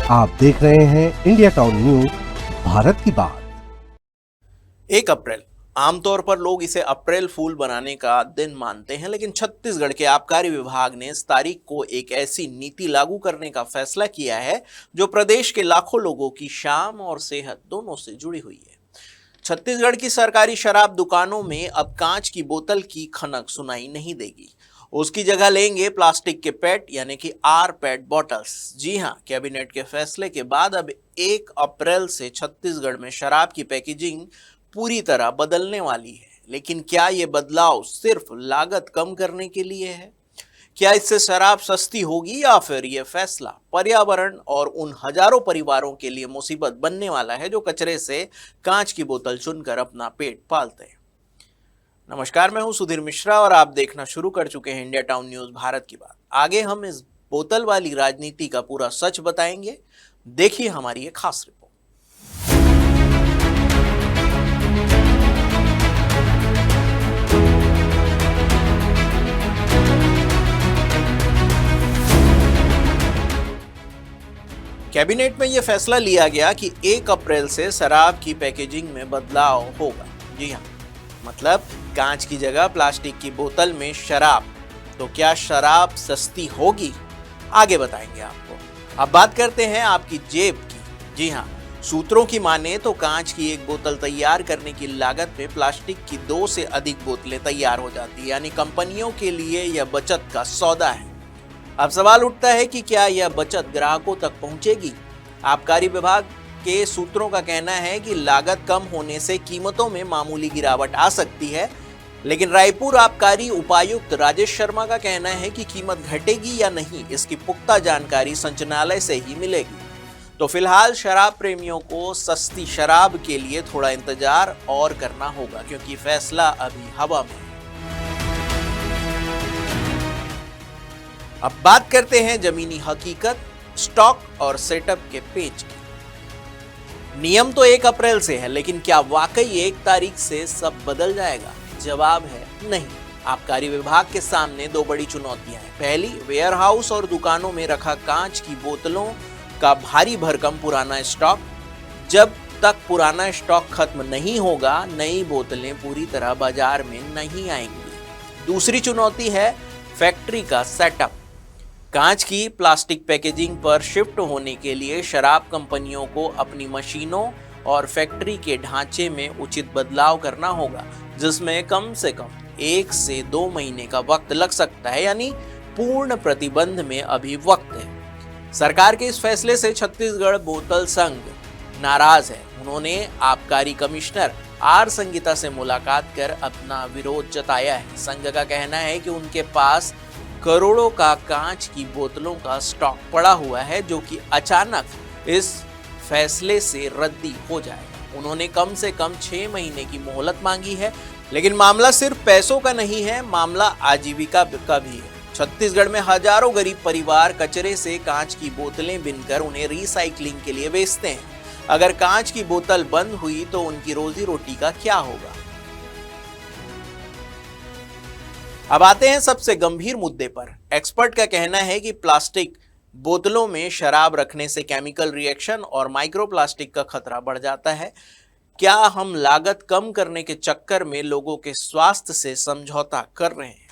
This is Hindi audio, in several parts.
आप देख रहे हैं इंडिया टाउन न्यूज, भारत की बात। 1 अप्रैल आमतौर पर लोग इसे अप्रैल फूल बनाने का दिन मानते हैं, लेकिन छत्तीसगढ़ के आबकारी विभाग ने इस तारीख को एक ऐसी नीति लागू करने का फैसला किया है जो प्रदेश के लाखों लोगों की शान और सेहत दोनों से जुड़ी हुई है। छत्तीसगढ़ की सरकारी शराब दुकानों में अब कांच की बोतल की खनक सुनाई नहीं देगी। उसकी जगह लेंगे प्लास्टिक के पेट यानी कि आर पेट बॉटल्स। जी हां, कैबिनेट के फैसले के बाद अब 1 अप्रैल से छत्तीसगढ़ में शराब की पैकेजिंग पूरी तरह बदलने वाली है। लेकिन क्या ये बदलाव सिर्फ लागत कम करने के लिए है? क्या इससे शराब सस्ती होगी या फिर ये फैसला पर्यावरण और उन हजारों परिवारों के लिए मुसीबत बनने वाला है जो कचरे से कांच की बोतल चुनकर अपना पेट पालते हैं? नमस्कार, मैं हूं सुधीर मिश्रा और आप देखना शुरू कर चुके हैं इंडिया टाउन न्यूज भारत की बात। आगे हम इस बोतल वाली राजनीति का पूरा सच बताएंगे। देखिए हमारी ये खास रिपोर्ट। कैबिनेट में यह फैसला लिया गया कि 1 अप्रैल से शराब की पैकेजिंग में बदलाव होगा। जी हाँ, मतलब कांच की जगह प्लास्टिक की बोतल में शराब। तो क्या शराब सस्ती होगी? आगे बताएंगे आपको। अब बात करते हैं आपकी जेब की। जी हाँ, सूत्रों की माने तो कांच की एक बोतल तैयार करने की लागत में प्लास्टिक की 2 से अधिक बोतलें तैयार हो जाती है, यानी कंपनियों के लिए यह बचत का सौदा है। अब सवाल उठता है कि क्या यह बचत ग्राहकों तक पहुंचेगी? आबकारी विभाग के सूत्रों का कहना है कि लागत कम होने से कीमतों में मामूली गिरावट आ सकती है, लेकिन रायपुर आबकारी उपायुक्त राजेश शर्मा का कहना है कि कीमत घटेगी या नहीं, इसकी पुख्ता जानकारी संचालनालय से ही मिलेगी। तो फिलहाल शराब प्रेमियों को सस्ती शराब के लिए थोड़ा इंतजार और करना होगा, क्योंकि फैसला अभी हवा में है। अब बात करते हैं जमीनी हकीकत, स्टॉक और सेटअप के पेच की। नियम तो 1 अप्रैल से है, लेकिन क्या वाकई 1 तारीख से सब बदल जाएगा? जवाब है नहीं। आबकारी विभाग के सामने 2 बड़ी चुनौतियां हैं। पहली, वेयरहाउस और दुकानों में रखा कांच की बोतलों का भारी भरकम पुराना स्टॉक। जब तक पुराना स्टॉक खत्म नहीं होगा, नई बोतलें पूरी तरह बाजार में नहीं आएंगी। दूसरी चुनौती है फैक्ट्री का सेटअप। कांच की प्लास्टिक पैकेजिंग पर शिफ्ट होने के लिए शराब कंपनियों को अपनी मशीनों और फैक्ट्री के ढांचे में उचित बदलाव करना होगा, जिसमें कम से कम 1 से 2 महीने का वक्त लग सकता है, यानी पूर्ण प्रतिबंध में अभी वक्त है। सरकार के इस फैसले से छत्तीसगढ़ बोतल संघ नाराज है। उन्होंने आबकारी कमिश्नर आर संगीता से मुलाकात कर अपना विरोध जताया है। संघ का कहना है कि उनके पास करोड़ों का कांच की बोतलों का स्टॉक पड़ा हुआ है, जो कि अचानक इस फैसले से रद्दी हो जाएगा। उन्होंने कम से कम 6 महीने की मोहलत मांगी है, लेकिन मामला सिर्फ पैसों का नहीं है, मामला आजीविका का भी है। छत्तीसगढ़ में हजारों गरीब परिवार कचरे से कांच की बोतलें बिनकर उन्हें रिसाइकलिंग के लिए बेचते हैं। अगर कांच की बोतल बंद हुई तो उनकी रोजी रोटी का क्या होगा? अब आते हैं सबसे गंभीर मुद्दे पर। एक्सपर्ट का कहना है कि प्लास्टिक बोतलों में शराब रखने से केमिकल रिएक्शन और माइक्रोप्लास्टिक का खतरा बढ़ जाता है। क्या हम लागत कम करने के चक्कर में लोगों के स्वास्थ्य से समझौता कर रहे हैं?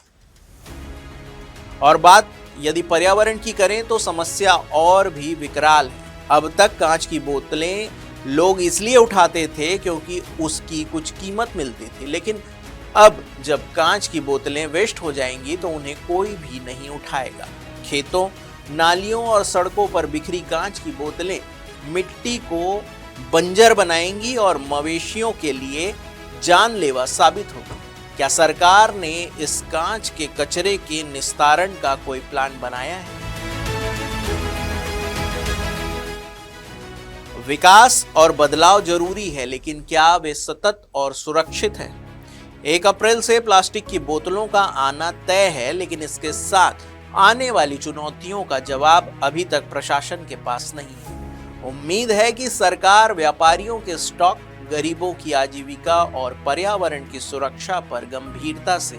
और बात यदि पर्यावरण की करें तो समस्या और भी विकराल है। अब तक कांच की बोतलें लोग इसलिए उठाते थे क्योंकि उसकी कुछ कीमत मिलती थी, लेकिन अब जब कांच की बोतलें वेस्ट हो जाएंगी तो उन्हें कोई भी नहीं उठाएगा। खेतों, नालियों और सड़कों पर बिखरी कांच की बोतलें मिट्टी को बंजर बनाएंगी और मवेशियों के लिए जानलेवा साबित होगी। क्या सरकार ने इस कांच के कचरे के निस्तारण का कोई प्लान बनाया है? विकास और बदलाव जरूरी है, लेकिन क्या वे सतत और सुरक्षित है? 1 अप्रैल से प्लास्टिक की बोतलों का आना तय है, लेकिन इसके साथ आने वाली चुनौतियों का जवाब अभी तक प्रशासन के पास नहीं है। उम्मीद है कि सरकार व्यापारियों के स्टॉक, गरीबों की आजीविका और पर्यावरण की सुरक्षा पर गंभीरता से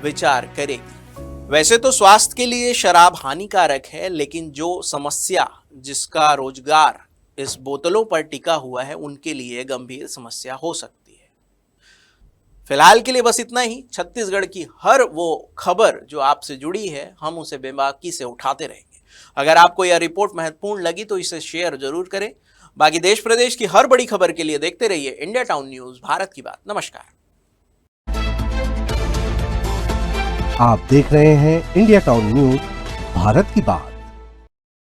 विचार करेगी। वैसे तो स्वास्थ्य के लिए शराब हानिकारक है, लेकिन जो समस्या जिसका रोजगार इस बोतलों पर टिका हुआ है उनके लिए गंभीर समस्या हो सकती है। फिलहाल के लिए बस इतना ही। छत्तीसगढ़ की हर वो खबर जो आपसे जुड़ी है हम उसे बेबाकी से उठाते रहेंगे। अगर आपको यह रिपोर्ट महत्वपूर्ण लगी तो इसे शेयर जरूर करें। बाकी देश प्रदेश की हर बड़ी खबर के लिए देखते रहिए इंडिया टाउन न्यूज, भारत की बात। नमस्कार। आप देख रहे हैं इंडिया टाउन न्यूज, भारत की बात।